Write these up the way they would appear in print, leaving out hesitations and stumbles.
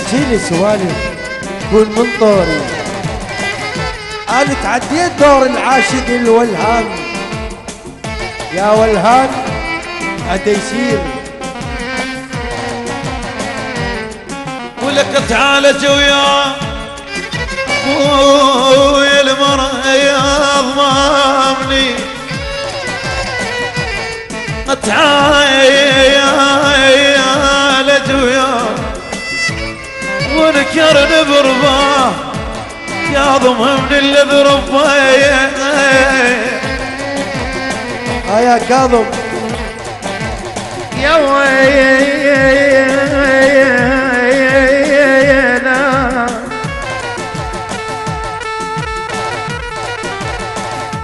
تجيني سوالف كون من طوري. انا تعديت دور العاشق الولهان، يا ولهان عاد يصير. ولك تعالج ويا ويا المرأة يا ضمامني، تعالج ويا ونكرن برباه يا ضممني اللي ذربه يا كاظم يا ويلنا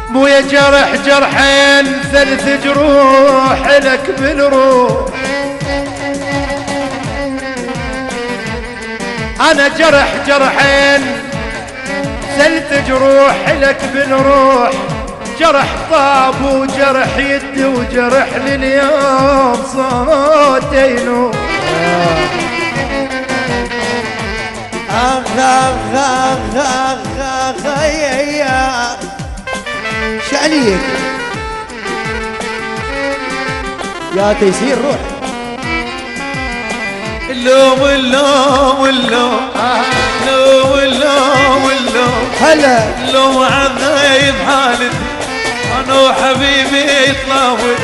بويا جرح جرحين ثلث جروح لك بالروح. انا جرح جرحين ثلث جروح لك بالروح، جرح طاب وجرح يدي وجرح لليوم صوتين. اخ اخ اخ اخ اخ يا شعليك يا تيسير روح. اللوم اللوم اللوم اللوم اللوم اللوم هلا اللوم عذيب حالتي انا وحبيبي يطلعود.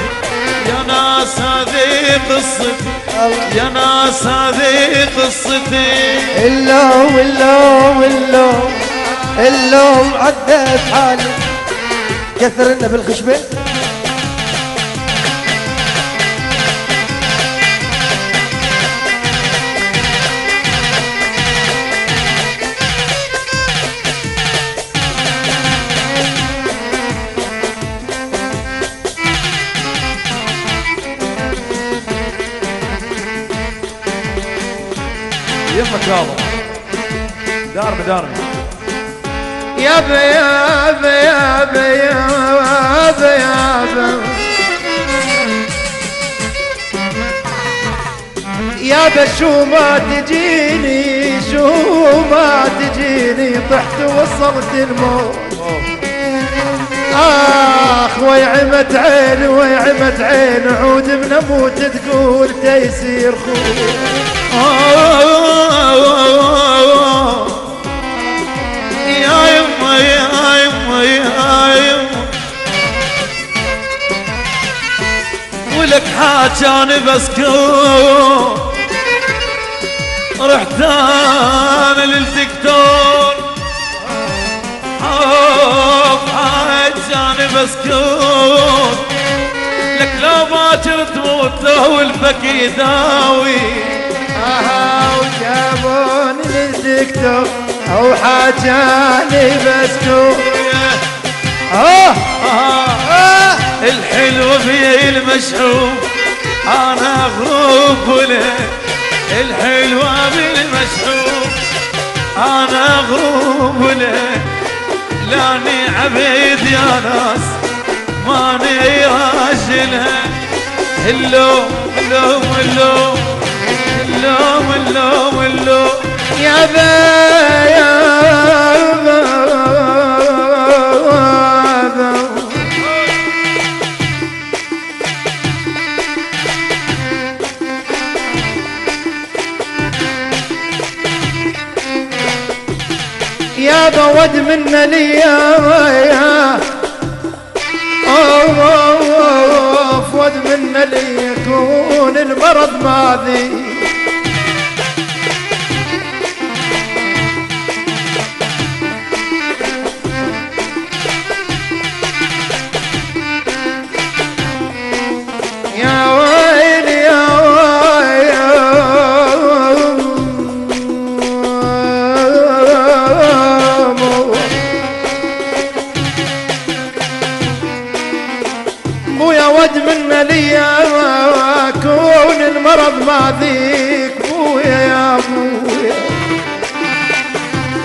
يا ناس هذه قصتي يا ناس هذه قصتي. اللوم اللوم اللوم اللوم عدت حالي كثرنا بالخشبة. يمك يابا دار بدارني يابا يابا يابا يابا يابا يابا شو ما تجيني شو ما تجيني طحت وصلت الموت. آخ ويعمت عين ويعمت عين عود من أموت تقول تيسير خوي. يا يما يا يما يا يما ولك حاجاني بسكون رحت انا للدكتور حاجاني بسكون لك لو باكر تموت لو الفك يداوي. وجابوني للدكتور او حاجاني بسكون. الحلو في المشحوم انا اغروب له. الحلوة بالمشحوم انا اغروب له. لاني عبيد يا ناس ماني راجلها. اللوم اللوم اللوم اللوم اللوم اللوم يا ذا يا يا بود من ليا فود من لي يكون المرض ماضي. يا ويل يا ويل ود من ليا كون المرض ماذيك بويا يا بويا.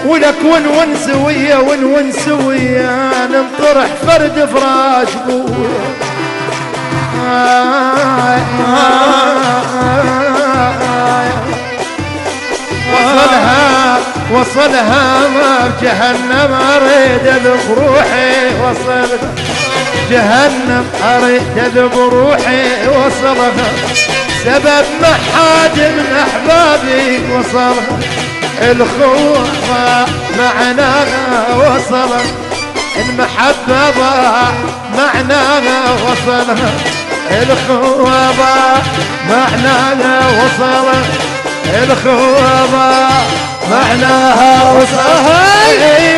ولك ون سوية ون سوية ننطرح فرد فراش بويا. وصل وصلها ما بجهنم اريد اذب روحي وصلها جهنم اريد اذب روحي وصلها سبب ما حد من احبابي وصلها الخوة معناها وصلها المحبة ضاع معناها وصلها الخوة ضاع معناها وصلها الخوة ضاع معناها وصلها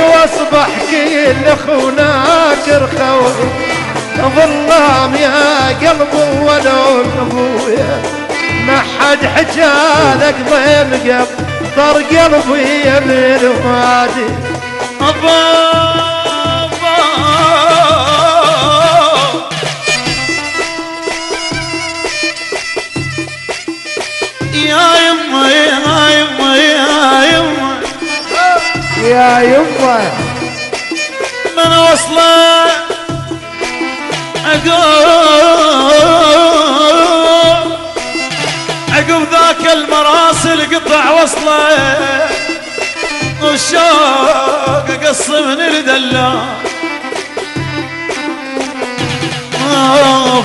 واصبح كل اخوناك رخوي ظلام يا قلبي ولو ابويا ما حد حجالك ضيم قلب طر قلبي من الوادي يا يما يا يما يا يما يا يما من وصله عقب ذاك المراسل قطع وصله والشوق قص من الدلال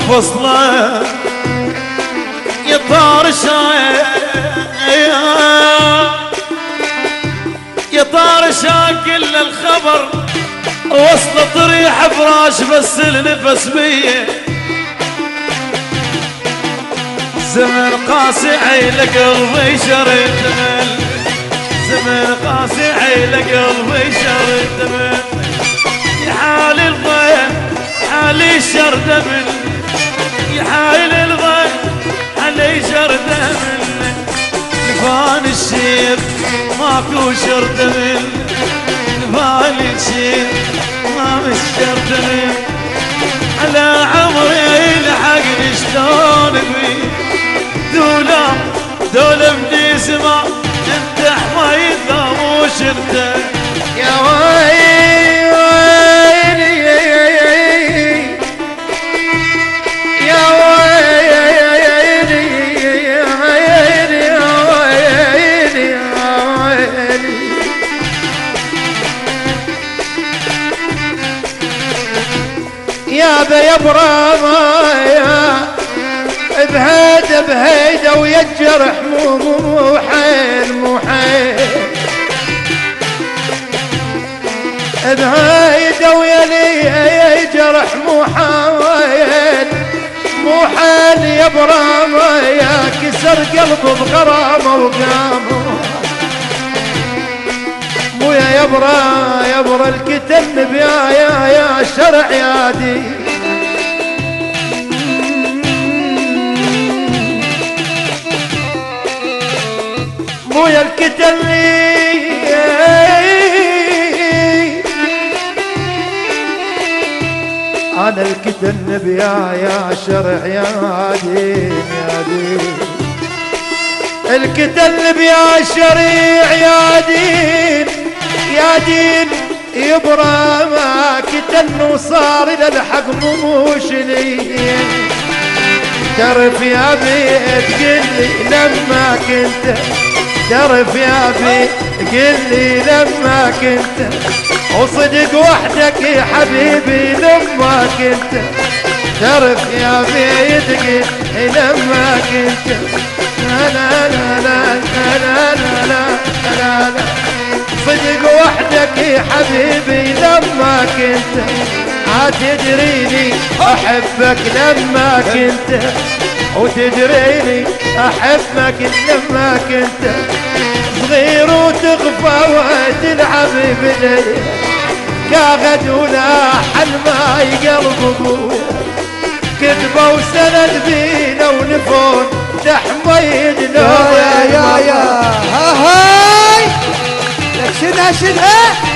فصله يطار شاق الا الخبر وصل طريح فراش بس النفس بيه زمن قاسي عيلك قلبي شريت من زمن قاسي عيلك قلبي شريت من يا حال الضيم حالي شرد من يا حال الضيم حالي شرد من نفان الشيب ماكو شرد من نفان الشيب ما مش شرد من على عمري لحقني شلون بي دولة بدي سما انت حمايتها وش انت يا ويلي يا ويلي يا ويلي يا ويلي يا ويلي يا بيا براما بهيدة بهيدة ويا الجرح مو حيل مو حيل بهيدة ويا لي جرح مو حيل مو حيل يا براما يا كسر قلبه بغرامه وقامه مو يا برا الكتن يا شرع يا دي مويا الكتلي انا الكتن يا شرع يا دين يا دين الكتن يا شريع يا دين يا دين يبرى ما كتن وصار الى الحق مش لي تعرف يا بيت قلي لما كنت تعرف يا بيت قلي لما كنت وصدق وحدك يا حبيبي لما كنت تعرف يا بيت قلي لما كنت لا لا لا لا لا لا لا لا لا صدق وحدك يا حبيبي لما كنت تدريني احبك لما كنت وتدريني احبك لما كنت صغير وتغفى وتلعب بليل كاغد ولا حلماي قلب ابويا كذبه وسند بينا ونفون تحميد يا هاي لك شدها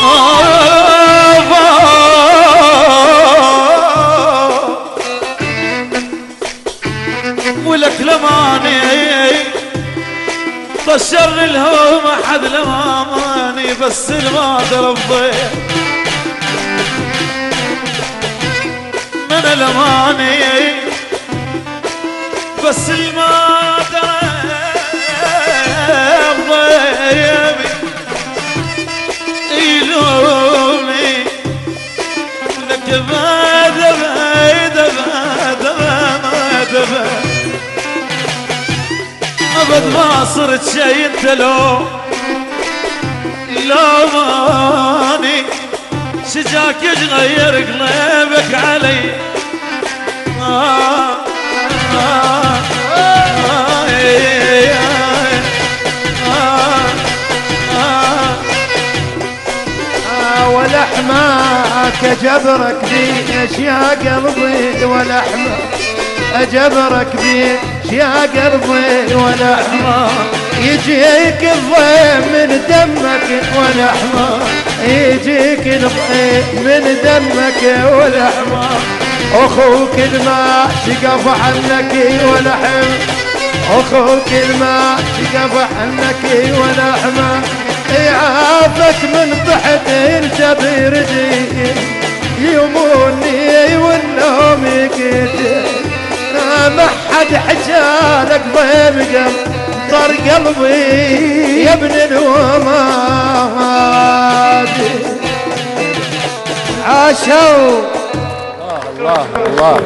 آه الشر الهوم احد الاماني بس المادر الضيق من الاماني بس المادر الضيق يلومني لك ابد ما صرت شي انت لو ماني شجاك يغير قلبك علي ولحماك جبرك بيش يا قلبي ولحماك أجبرك بيش يا قلبي ولحماك يجيك الضيم من دمك ولحماك يجيك الضيم من دمك ولحماك أخوك الماء شقف عنك ولحم أخوك الماء شقف عنك ولحماك يعافك من تحت الجبير دي يموني والنوم يقتل ما حد حجالك ضيم طر قلبي يا ابن الوماد عاشوا الله الله